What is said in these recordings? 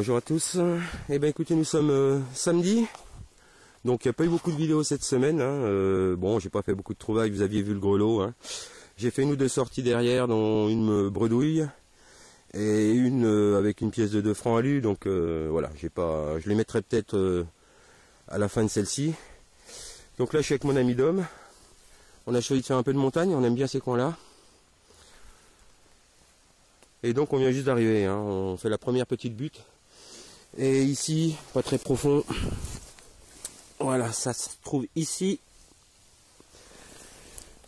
Bonjour à tous. Eh bien écoutez, nous sommes samedi. Donc il n'y a pas eu beaucoup de vidéos cette semaine. Bon, j'ai pas fait beaucoup de trouvailles, vous aviez vu le grelot. J'ai fait une ou deux sorties derrière, dont une bredouille et une avec une pièce de 2 francs alu. Donc voilà, je les mettrai peut-être à la fin de celle-ci. Donc là je suis avec mon ami Dom. On a choisi de faire un peu de montagne, on aime bien ces coins-là. Et donc on vient juste d'arriver, on fait la première petite butte. Et ici, pas très profond. Voilà, ça se trouve ici.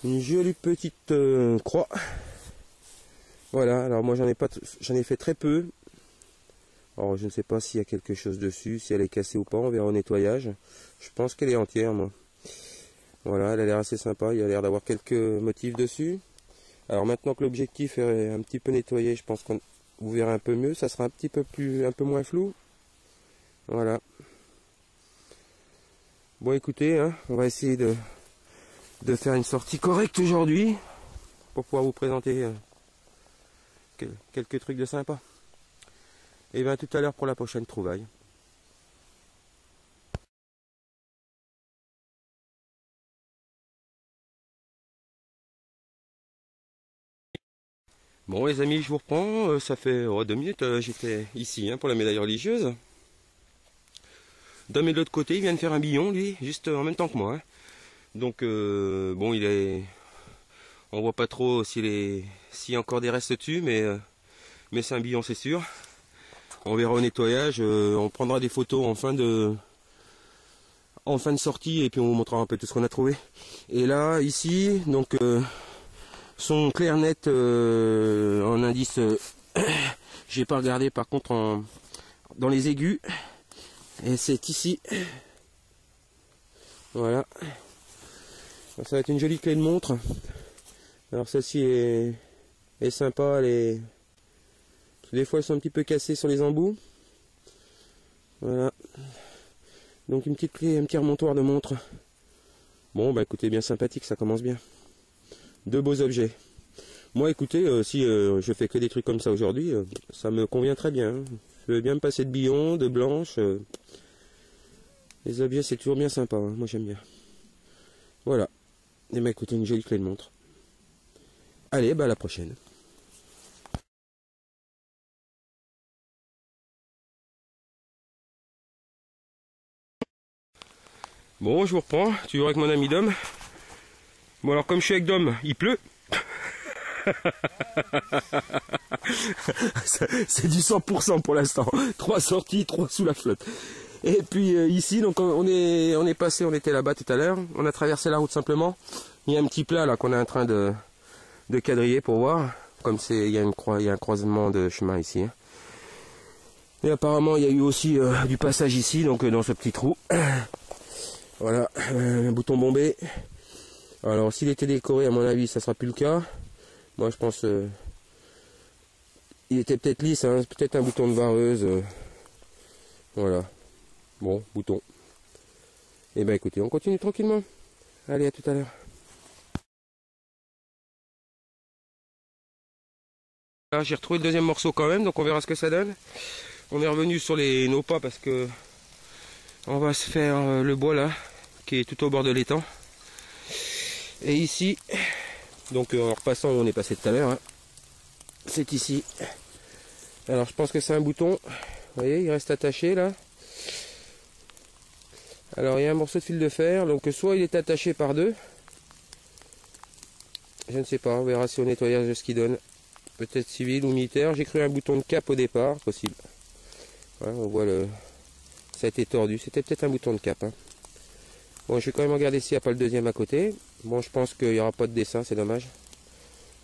Une jolie petite croix. Voilà, alors moi j'en ai fait très peu. Alors je ne sais pas s'il y a quelque chose dessus, si elle est cassée ou pas, on verra au nettoyage. Je pense qu'elle est entière moi. Voilà, elle a l'air assez sympa, il y a l'air d'avoir quelques motifs dessus. Alors maintenant que l'objectif est un petit peu nettoyé, je pense qu'on vous verrez un peu mieux, ça sera un peu moins flou. Voilà. Bon écoutez, on va essayer de faire une sortie correcte aujourd'hui pour pouvoir vous présenter quelques trucs de sympa. Et bien tout à l'heure pour la prochaine trouvaille. Bon les amis, je vous reprends, ça fait 2 minutes, j'étais ici pour la médaille religieuse. Dom est de l'autre côté, il vient de faire un billon lui, juste en même temps que moi. Donc bon, on voit pas trop s'il y a encore des restes dessus, mais c'est un billon c'est sûr. On verra au nettoyage, on prendra des photos en fin de sortie et puis on vous montrera un peu tout ce qu'on a trouvé. Et là, ici, donc son clair net en indice, j'ai pas regardé par contre dans les aigus. Et c'est ici. Voilà. Ça va être une jolie clé de montre. Alors celle-ci est sympa, des fois elles sont un petit peu cassées sur les embouts. Voilà. Donc une petite clé, un petit remontoir de montre. Bon bah écoutez, bien sympathique, ça commence bien. 2 beaux objets. Moi écoutez, si je fais que des trucs comme ça aujourd'hui, ça me convient très bien. Je veux bien me passer de billon, de blanche. Les objets c'est toujours bien sympa, moi j'aime bien. Voilà. Et bah écoutez, une jolie clé de montre. Allez, bah à la prochaine. Bon, je vous reprends, toujours avec mon ami Dom. Bon alors comme je suis avec Dom, il pleut. C'est du 100% pour l'instant. 3 sorties, 3 sous la flotte. Et puis ici, donc on est passé, on était là-bas tout à l'heure. On a traversé la route simplement. Il y a un petit plat là qu'on est en train de quadriller pour voir. Comme il y a un croisement de chemin ici. Et apparemment il y a eu aussi du passage ici, donc dans ce petit trou. Voilà, un bouton bombé. Alors s'il était décoré, à mon avis, ça sera plus le cas. Moi je pense il était peut-être lisse, peut-être un bouton de vareuse. Voilà. Bon, bouton. Et ben écoutez, on continue tranquillement. Allez, à tout à l'heure. Là, j'ai retrouvé le deuxième morceau quand même, donc on verra ce que ça donne. On est revenu sur nos pas parce que on va se faire le bois là, qui est tout au bord de l'étang. Et ici, donc en repassant où on est passé tout à l'heure, c'est ici. Alors je pense que c'est un bouton. Vous voyez, il reste attaché là. Alors il y a un morceau de fil de fer, donc soit il est attaché par 2. Je ne sais pas, on verra si au nettoyage de ce qu'il donne. Peut-être civil ou militaire. J'ai cru un bouton de cap au départ, possible. Voilà, on voit ça a été tordu. C'était peut-être un bouton de cap. Bon, je vais quand même regarder s'il n'y a pas le deuxième à côté. Bon, je pense qu'il n'y aura pas de dessin, c'est dommage.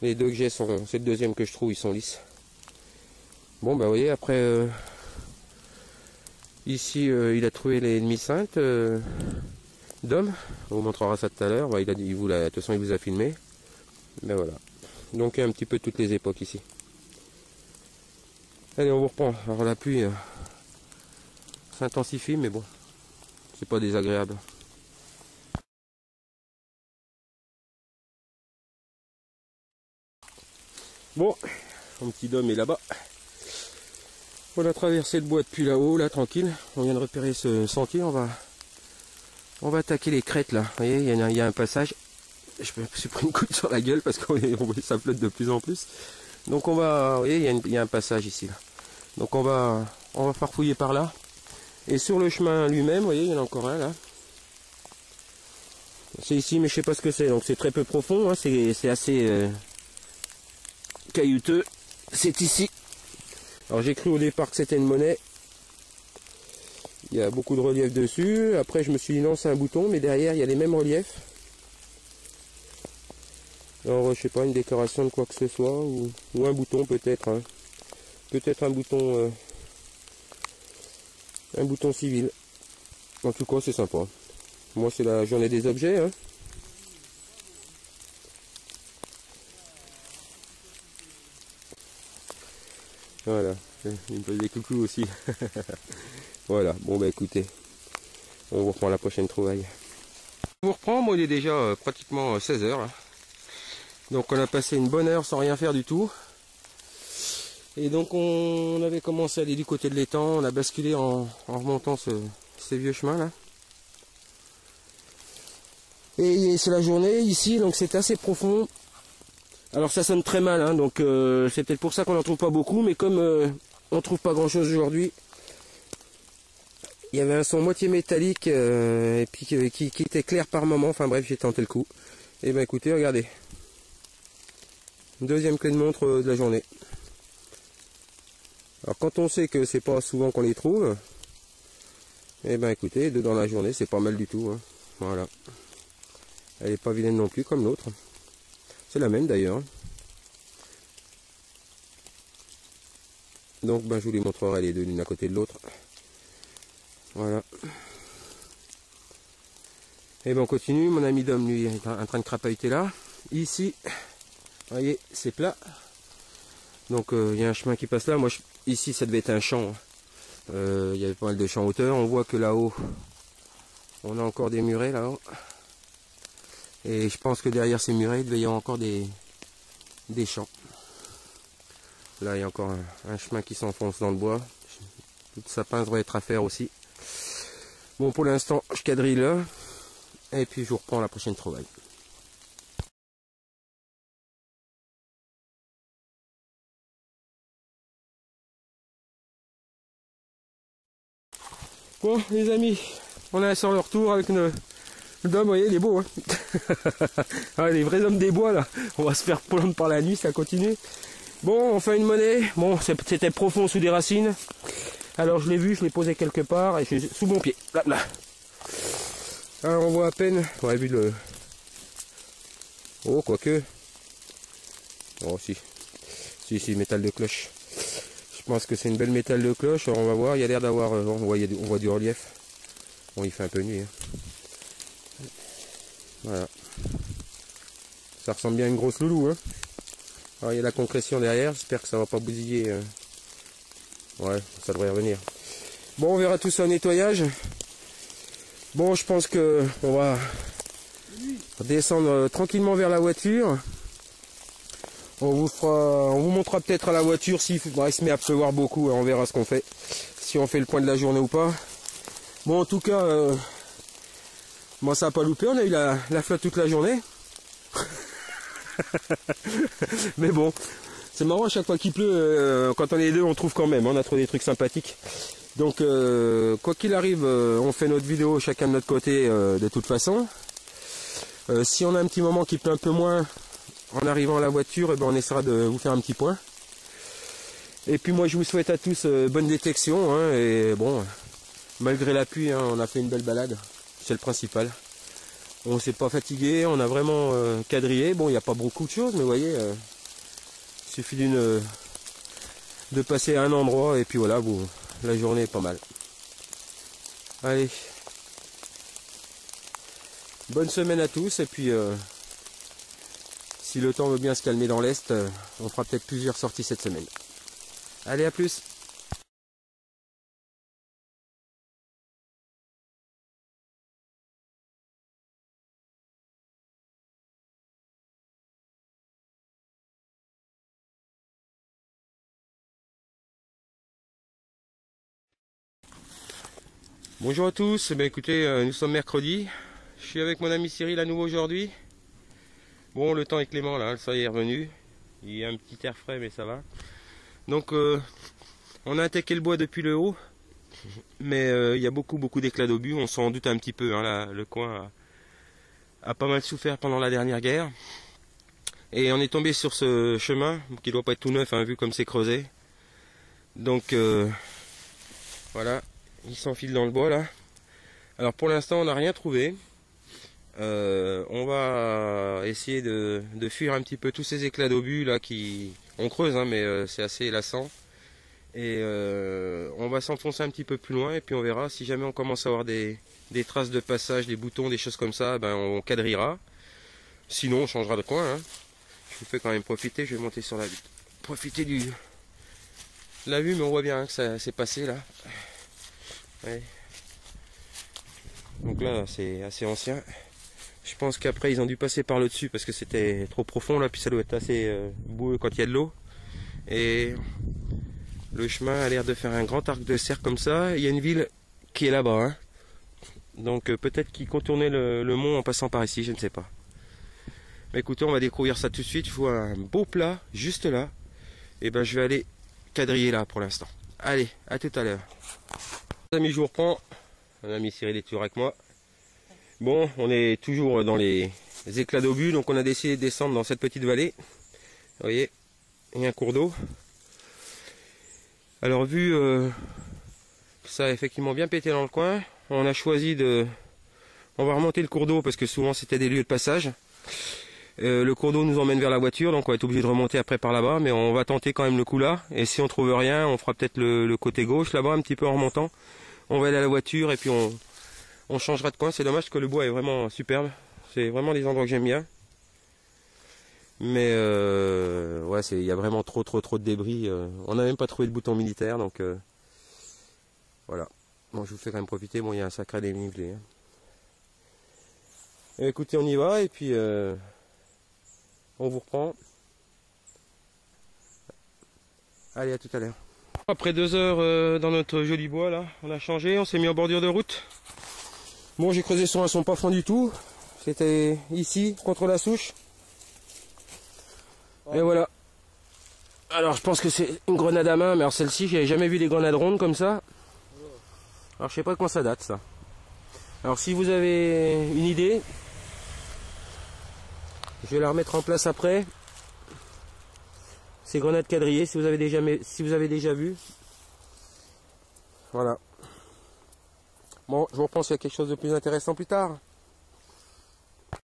Les 2 que j'ai c'est le deuxième que je trouve, ils sont lisses. Bon, bah vous voyez, après, ici, il a trouvé les demi-saintes d'homme. On vous montrera ça tout à l'heure. Bah, de toute façon, il vous a filmé. Ben voilà. Donc, il y a un petit peu toutes les époques ici. Allez, on vous reprend. Alors, la pluie s'intensifie, mais bon, c'est pas désagréable. Bon, mon petit Dom est là-bas. On a traversé le bois depuis là-haut, là tranquille. On vient de repérer ce sentier, on va attaquer les crêtes là. Vous voyez, il y a un passage. Je me suis pris une coude sur la gueule parce qu'on voit ça flotte de plus en plus. Donc on va, vous voyez, il y a un passage ici là. Donc on va farfouiller par là. Et sur le chemin lui-même, vous voyez, il y en a encore un là. C'est ici, mais je sais pas ce que c'est. Donc c'est très peu profond, hein. C'est assez caillouteux. C'est ici. Alors j'ai cru au départ que c'était une monnaie. Il y a beaucoup de relief dessus. Après je me suis dit non, c'est un bouton, mais derrière il y a les mêmes reliefs. Alors je sais pas, une décoration de quoi que ce soit, ou un bouton peut-être. Hein. Peut-être un bouton civil. En tout cas c'est sympa. Moi c'est la journée des objets. Hein. Voilà, il me pose des coucous aussi. Voilà, bon bah écoutez, on vous reprend la prochaine trouvaille. On vous reprend, moi il est déjà pratiquement 16 h là. Donc on a passé une bonne heure sans rien faire du tout. Et donc on avait commencé à aller du côté de l'étang, on a basculé en remontant ces vieux chemins là. Et c'est la journée ici, donc c'est assez profond. Alors ça sonne très mal, hein, donc c'est peut-être pour ça qu'on n'en trouve pas beaucoup, mais comme on trouve pas grand chose aujourd'hui, il y avait un son moitié métallique et puis qui était clair par moment, enfin bref j'ai tenté le coup. Et ben écoutez, regardez. Deuxième clé de montre de la journée. Alors quand on sait que c'est pas souvent qu'on les trouve, et ben écoutez, deux dans la journée c'est pas mal du tout. Hein. Voilà. Elle est pas vilaine non plus comme l'autre. C'est la même d'ailleurs. Donc ben, je vous les montrerai les deux l'une à côté de l'autre. Voilà. Et ben on continue, mon ami Dom lui est en train de crapahuter là. Ici, vous voyez, c'est plat. Donc il y a un chemin qui passe là. Moi ici ça devait être un champ. Il y avait pas mal de champs en hauteur. On voit que là-haut, on a encore des murets là-haut. Et je pense que derrière ces murets, il devait y avoir encore des champs. Là il y a encore un chemin qui s'enfonce dans le bois. Tout le sapin devrait être à faire aussi. Bon pour l'instant je quadrille là. Et puis je vous reprends la prochaine trouvaille. Bon les amis, on est sur le retour avec le Dom, vous voyez il est beau hein. Ah, les vrais hommes des bois là. On va se faire prendre par la nuit, ça continue. Bon on fait une monnaie, bon c'était profond sous des racines. Alors je l'ai vu, je l'ai posé quelque part et je suis sous mon pied. Là, là. Alors on voit à peine, on a vu le... Oh quoique. Oh si, métal de cloche. Je pense que c'est une belle métal de cloche, alors on va voir, il y a l'air d'avoir... on voit du relief. Bon il fait un peu nuit. Hein. Voilà. Ça ressemble bien à une grosse loulou. Hein. Alors il y a la concrétion derrière, j'espère que ça va pas bousiller. Ouais, ça devrait revenir. Bon, on verra tout ça au nettoyage. Bon, je pense que on va descendre tranquillement vers la voiture. On vous montrera peut-être à la voiture s'il se met à pleuvoir beaucoup, on verra ce qu'on fait. Si on fait le point de la journée ou pas. Bon, en tout cas, moi ça n'a pas loupé, on a eu la flotte toute la journée. Mais bon, c'est marrant à chaque fois qu'il pleut, quand on est deux, on trouve quand même, on a trouvé des trucs sympathiques. Donc, quoi qu'il arrive, on fait notre vidéo chacun de notre côté de toute façon. Si on a un petit moment qui pleut un peu moins, en arrivant à la voiture, eh ben, on essaiera de vous faire un petit point. Et puis moi je vous souhaite à tous bonne détection. Hein, et bon, malgré la pluie, hein, on a fait une belle balade, c'est le principal. On s'est pas fatigué, on a vraiment quadrillé. Bon, il n'y a pas beaucoup de choses, mais vous voyez, il suffit de passer à un endroit et puis voilà, la journée est pas mal. Allez, bonne semaine à tous et puis si le temps veut bien se calmer dans l'Est, on fera peut-être plusieurs sorties cette semaine. Allez, à plus! Bonjour à tous, écoutez, nous sommes mercredi. Je suis avec mon ami Cyril à nouveau aujourd'hui. Bon, le temps est clément là, ça y est revenu. Il y a un petit air frais mais ça va. Donc on a attaqué le bois depuis le haut. Mais il y a beaucoup d'éclats d'obus, on s'en doute un petit peu. Hein, là, le coin a pas mal souffert pendant la dernière guerre. Et on est tombé sur ce chemin, qui doit pas être tout neuf, hein, vu comme c'est creusé. Donc voilà. Il s'enfile dans le bois là. Alors pour l'instant on n'a rien trouvé. On va essayer de fuir un petit peu tous ces éclats d'obus là qui... On creuse hein, mais c'est assez lassant. Et on va s'enfoncer un petit peu plus loin et puis on verra si jamais on commence à avoir des traces de passage, des boutons, des choses comme ça, ben on quadrillera. Sinon on changera de coin. Hein. Je vous fais quand même profiter, je vais monter sur la vue. Profiter de la vue, mais on voit bien hein, que ça s'est passé là. Ouais. Donc là c'est assez ancien. Je pense qu'après ils ont dû passer par le dessus parce que c'était trop profond là, puis ça doit être assez boueux quand il y a de l'eau. Et le chemin a l'air de faire un grand arc de cercle comme ça. Il y a une ville qui est là-bas. Hein. Donc peut-être qu'ils contournaient le mont en passant par ici, je ne sais pas. Mais écoutez, on va découvrir ça tout de suite. Je vois un beau plat juste là. Et ben je vais aller quadriller là pour l'instant. Allez, à tout à l'heure. Les amis, je vous reprends. Mon ami Cyril est toujours avec moi. Bon, on est toujours dans les éclats d'obus, donc on a décidé de descendre dans cette petite vallée. Vous voyez, il y a un cours d'eau. Alors vu que ça a effectivement bien pété dans le coin, on a choisi de... On va remonter le cours d'eau parce que souvent c'était des lieux de passage. Le cours d'eau nous emmène vers la voiture, donc on va être obligé de remonter après par là-bas, mais on va tenter quand même le coup là. Et si on trouve rien, on fera peut-être le côté gauche là-bas, un petit peu en remontant. On va aller à la voiture et puis on changera de coin. C'est dommage que le bois est vraiment superbe. C'est vraiment des endroits que j'aime bien. Mais ouais, il y a vraiment trop de débris. On n'a même pas trouvé de bouton militaire, donc voilà. Bon, je vous fais quand même profiter. Bon, il y a un sacré dénivelé. Hein. Et écoutez, on y va et puis on vous reprend. Allez, à tout à l'heure. Après 2 heures dans notre joli bois là, on a changé, on s'est mis en bordure de route. Bon, j'ai creusé sur un son pas fond du tout. C'était ici, contre la souche. Et voilà. Alors je pense que c'est une grenade à main, mais alors celle-ci, j'avais jamais vu des grenades rondes comme ça. Alors je sais pas quand ça date ça. Alors si vous avez une idée, je vais la remettre en place après. Ces grenades quadrillées, si vous avez déjà vu. Voilà. Bon, je vous reprends s'il y a quelque chose de plus intéressant plus tard.